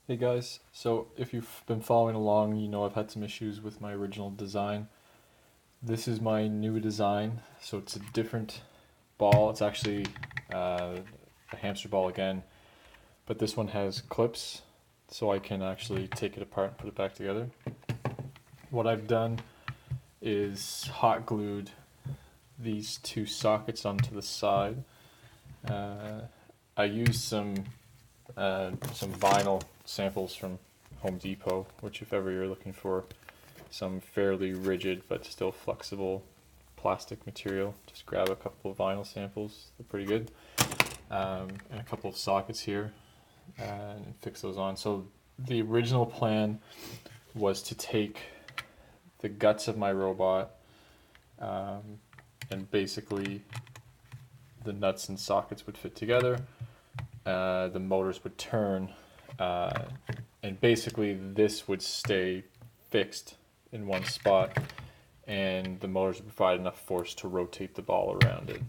Hey guys, so if you've been following along, you know I've had some issues with my original design. This is my new design, so it's a different ball. It's actually a hamster ball again, but this one has clips, so I can actually take it apart and put it back together. What I've done is hot glued these two sockets onto the side. Uh, I used some vinyl samples from Home Depot, which if ever you're looking for some fairly rigid but still flexible plastic material, just grab a couple of vinyl samples. They're pretty good. And a couple of sockets here and fix those on. So the original plan was to take the guts of my robot and basically the nuts and sockets would fit together. The motors would turn, and basically this would stay fixed in one spot, and the motors would provide enough force to rotate the ball around it.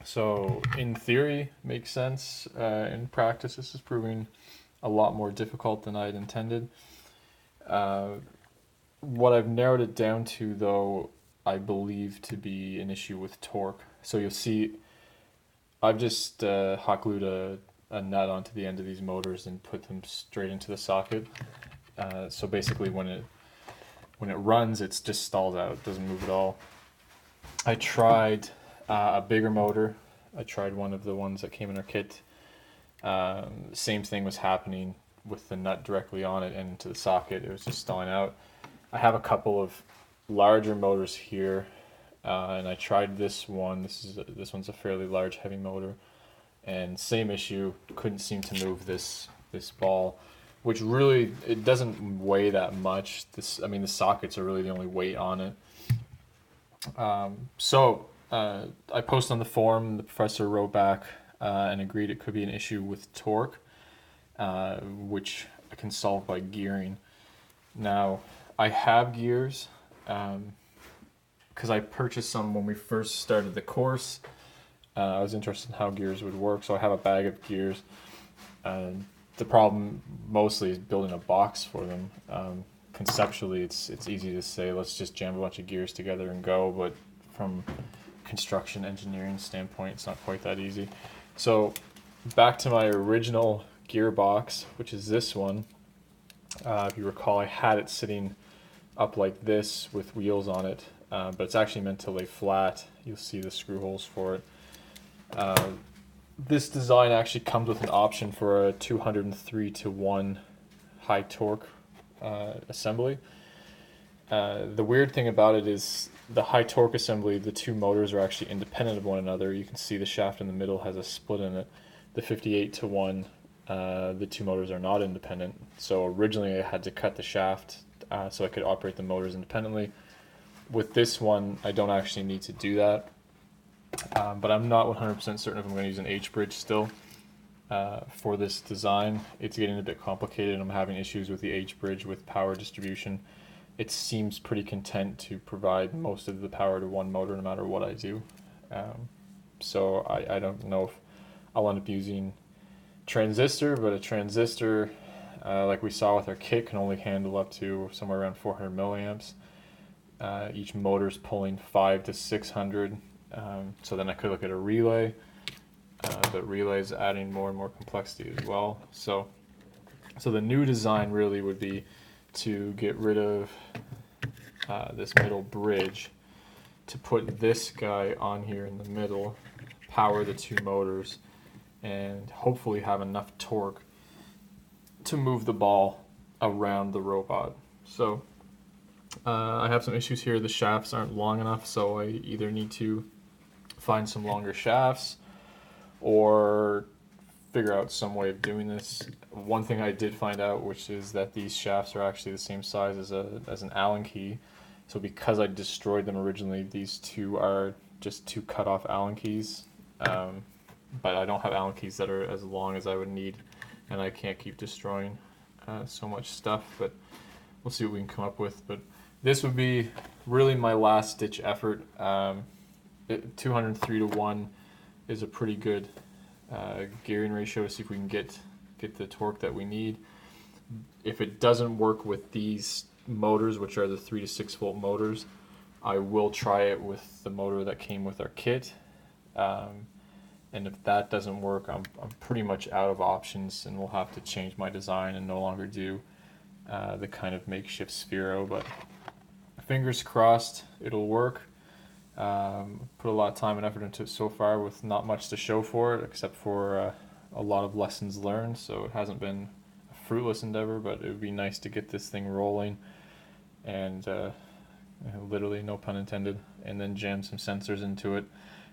So in theory, makes sense. In practice, this is proving a lot more difficult than I had intended. Uh, what I've narrowed it down to, though, I believe to be an issue with torque. So you'll see I've just hot glued a nut onto the end of these motors and put them straight into the socket. So basically, when it runs, it's just stalled out. It doesn't move at all. I tried a bigger motor. I tried one of the ones that came in our kit. Same thing was happening with the nut directly on it and into the socket. It was just stalling out. I have a couple of larger motors here, and I tried this one. This one's a fairly large, heavy motor, and same issue. Couldn't seem to move this ball, which really it doesn't weigh that much. I mean, the sockets are really the only weight on it. So I posted on the forum. The professor wrote back and agreed it could be an issue with torque, which I can solve by gearing. Now, I have gears because I purchased some when we first started the course. I was interested in how gears would work, so I have a bag of gears. The problem mostly is building a box for them. Conceptually, it's easy to say let's just jam a bunch of gears together and go, but from construction engineering standpoint, it's not quite that easy. So back to my original gearbox, which is this one. If you recall, I had it sitting up like this with wheels on it, but it's actually meant to lay flat. You'll see the screw holes for it. This design actually comes with an option for a 203-to-1 high torque assembly. The weird thing about it is the high torque assembly, the two motors are actually independent of one another. You can see the shaft in the middle has a split in it. The 58-to-1, the two motors are not independent. So originally I had to cut the shaft so I could operate the motors independently. With this one, I don't actually need to do that. But I'm not 100% certain if I'm going to use an H-bridge still for this design. It's getting a bit complicated. I'm having issues with the H-bridge with power distribution. It seems pretty content to provide most of the power to one motor no matter what I do. So I don't know if I'll end up using transistor, but a transistor, like we saw with our kit, can only handle up to somewhere around 400 milliamps. Each motor's pulling 5 to 600. So then I could look at a relay, but relay is adding more and more complexity as well. So the new design really would be to get rid of this middle bridge, to put this guy on here in the middle, power the two motors, and hopefully have enough torque to move the ball around the robot. So I have some issues here. The shafts aren't long enough, so I either need to find some longer shafts or figure out some way of doing this. One thing I did find out, which is that these shafts are actually the same size as an Allen key. So because I destroyed them originally, these two are just two cut off Allen keys. But I don't have Allen keys that are as long as I would need, and I can't keep destroying so much stuff, but we'll see what we can come up with. But this would be really my last ditch effort. 203-to-1 is a pretty good gearing ratio to see if we can get the torque that we need. if it doesn't work with these motors, which are the 3 to 6 volt motors, I will try it with the motor that came with our kit. Um, and if that doesn't work, I'm pretty much out of options, and we'll have to change my design and no longer do the kind of makeshift Sphero. But fingers crossed it'll work. Put a lot of time and effort into it so far with not much to show for it, except for a lot of lessons learned. So it hasn't been a fruitless endeavor, but it would be nice to get this thing rolling and literally, no pun intended, and then jam some sensors into it.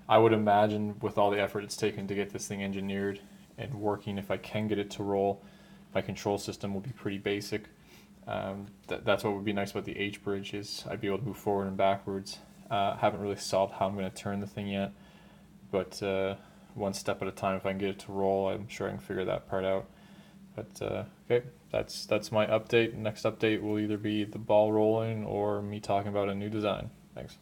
I would imagine with all the effort it's taken to get this thing engineered and working, if I can get it to roll, my control system will be pretty basic. That's what would be nice about the H bridge, is I'd be able to move forward and backwards. Haven't really solved how I'm going to turn the thing yet, but one step at a time. If I can get it to roll, I'm sure I can figure that part out. But okay, that's my update. Next update will either be the ball rolling or me talking about a new design. Thanks.